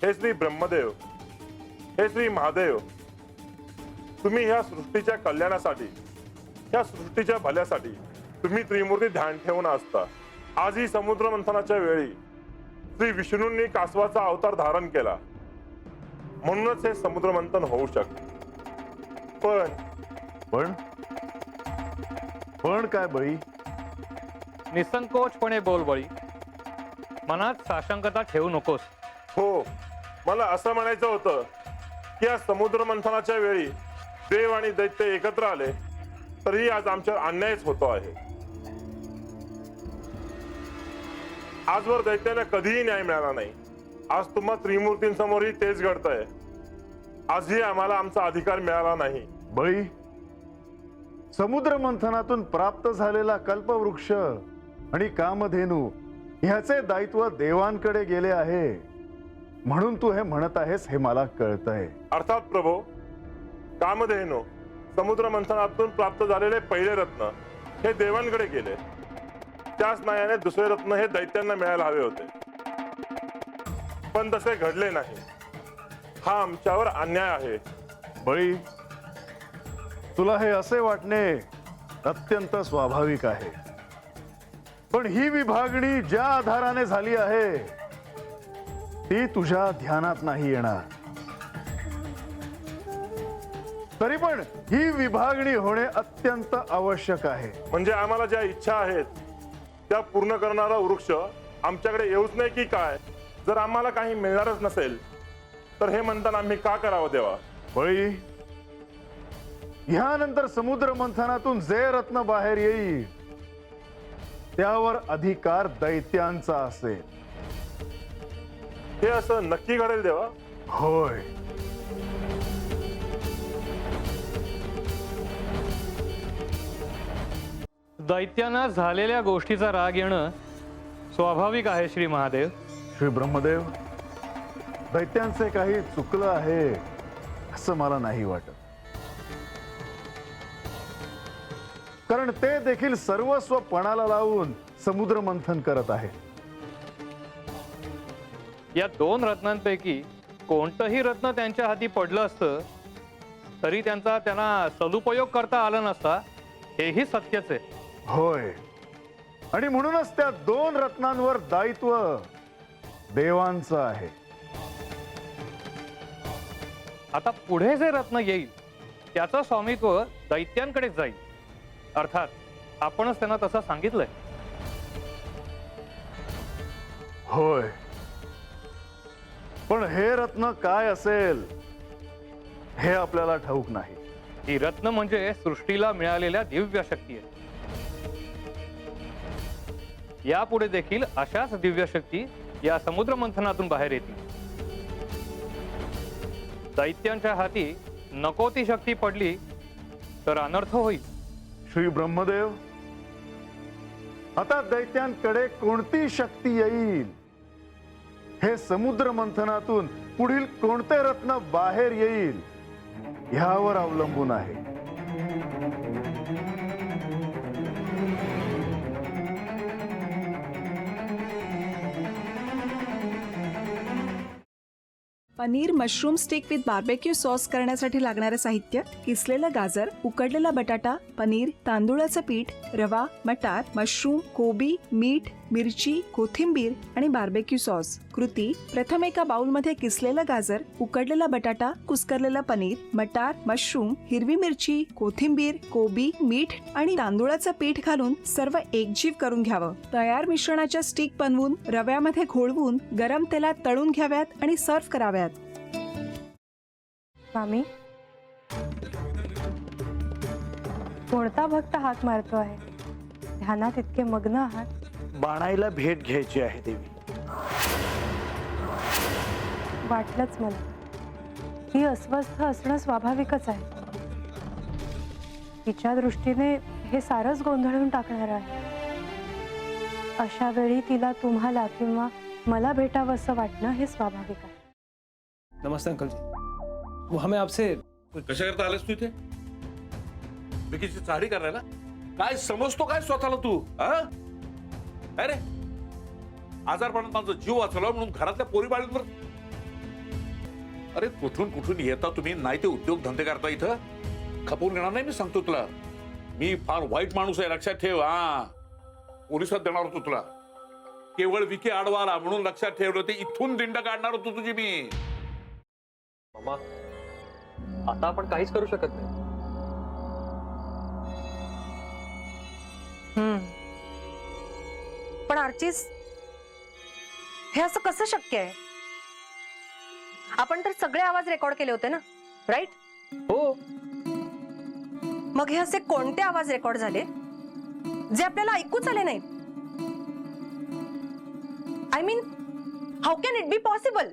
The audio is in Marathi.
हे श्री ब्रह्मदेव, हे श्री महादेव, तुम्ही ह्या सृष्टीच्या कल्याणासाठी, ह्या सृष्टीच्या भल्यासाठी तुम्ही त्रिमूर्ती ध्यान ठेवून असता. आज ही समुद्र मंथनाच्या वेळी श्री विष्णूंनी कासवाचा अवतार धारण केला, म्हणूनच हे समुद्र मंथन होऊ शकते. पण पण काय बळी? निसंकोचपणे बोल बळी, मनात साशंकता ठेवू नकोस. हो, मला असं म्हणायचं होतं की या समुद्र मंथनाच्या वेळी देव आणि दैत्य एकत्र आले तरीही आज आमच्यावर अन्यायच होतो आहे. आजवर दैत्याला कधीही न्याय मिळाला नाही. आज तुम्हा त्रिमूर्तींसमोरही तेच घडतंय. आजही आम्हाला आमचा अधिकार मिळाला नाही. बळी, समुद्र मंथनातून प्राप्त झालेला कल्पवृक्ष आणि कामधेनू ह्याचे दायित्व देवांकडे गेले आहे, म्हणून तू हे म्हणत आहेस हे मला कळतंय. अर्थात प्रभो, कामधेनू समुद्र मंथनातून प्राप्त झालेले पहिले रत्न हे देवांकडे गेले. त्याच न्यायाने दुसरे रत्न हे दैत्यांना मिळायला हवे होते, पण तसे घडले नाही. हा आमच्यावर अन्याय आहे. बळी, तुला हे असे वाटणे अत्यंत स्वाभाविक आहे, पण ही विभागणी ज्या आधाराने झाली आहे ती तुझ्या ध्यानात नाही येणार. तरी पण ही विभागणी होणे अत्यंत आवश्यक आहे. म्हणजे आम्हाला ज्या इच्छा आहेत त्या पूर्ण करणारा वृक्ष आमच्याकडे येऊच नाही की काय? जर आम्हाला काही मिळणारच नसेल तर हे मंथन आम्ही का करावं देवा? बळी, ह्यानंतर समुद्र मंथनातून जे रत्न बाहेर येईल त्यावर अधिकार दैत्यांचा असेल. हे असं नक्की घडेल देवा? होय. दैत्यांना झालेल्या गोष्टीचा राग येणं स्वाभाविक आहे श्री महादेव. श्री ब्रह्मदेव, दैत्यांचे काही चुकलं आहे असं मला नाही वाटत, कारण ते देखील सर्वस्व पणाला लावून समुद्र मंथन करत आहे. या दोन रत्नांपैकी कोणतंही रत्न त्यांच्या हाती पडलं असतं तरी त्यांना सदुपयोग करता आला नसता, हेही सत्यच आहे. होय, आणि म्हणूनच त्या दोन रत्नांवर दायित्व देवांचं आहे. आता पुढे जे रत्न येईल त्याचं स्वामित्व दैत्यांकडे जाईल. अर्थात आपणच त्यांना तसं सांगितलंय. होय, पण हे रत्न काय असेल हे आपल्याला ठाऊक नाही. ही रत्न म्हणजे सृष्टीला मिळालेल्या दिव्य शक्ती आहे. यापुढे देखील अशाच दिव्य शक्ती या समुद्र मंथनातून बाहेर येतील. दैत्यांच्या हाती नको ती शक्ती पडली तर अनर्थ होईल. श्री ब्रह्मदेव, आता दैत्यांकडे कोणती शक्ती येईल हे समुद्र मंथनातून पुढील कोणते रत्न बाहेर येईल ह्यावर अवलंबून आहे. Paneer mushroom stick with barbecue sauce करण्यासाठी लागणारे साहित्य: किसलेलं गाजर, उकडलेला बटाटा, पनीर, तांदूळाचं पीठ, रवा, मटार, मशरूम, कोबी, मीठ, मिरची, कोथिंबीर आणि बार्बेक्यू सॉस. कृती: प्रथम एका बाउलमध्ये किसलेलं गाजर, उकडलेला बटाटा, कुस्करलेलं पनीर, मटार, मशरूम, हिरवी मिरची, कोथिंबीर, कोबी, मीठ आणि तांदूळाचं पीठ घालून सर्व एकजीव करून घ्यावं. तयार मिश्रणाच्या स्टिक बनवून रव्यामध्ये घोळवून गरम तेलात तळून घ्याव्यात आणि सर्व्ह कराव्यात. मामी, कोणता भक्त हाक मारतो आहे? ध्यानात इतके मग्न आहात. बाणाईला भेट घ्यायची आहे देवी. वाटलंच मला. ती अस्वस्थ असणं स्वाभाविकच आहे. तिच्या दृष्टीने हे सारंच गोंधळून टाकणार आहे. अशा वेळी तिला तुम्हाला किंवा मला भेटावं असं वाटणं हे स्वाभाविक आहे. नमस्ते अंकल जी. वो हमें आपसे कशा करता आलास तू इथे? बेकीची चाडी करायला? काय समजतो काय स्वतःला तू? अरे आजारपणात माझा जीव वाचवला म्हणून घरातल्या पोरी बाळींवर अरे कुठून कुठून येता तुम्ही, नाही ते उद्योगधंदे करता इथं खपवून घेणार नाही. मी सांगतो तुला, मी फार वाईट माणूस आहे, लक्षात ठेव. हा, पोलिसात देणार होतो तुला. केवळ विके आडवाला म्हणून लक्षात ठेवलं, ते इथून दिंड काढणार होतो तुझी मी. मामा, आता आपण काहीच करू शकत नाही. पण आर्चिस, हे असं कसं शक्य आहे? आपण तर सगळे आवाज रेकॉर्ड केले होते ना, राईट? हो, मग हे असे कोणते आवाज रेकॉर्ड झाले जे आपल्याला ऐकूच आले नाहीत? I mean, how can it be possible?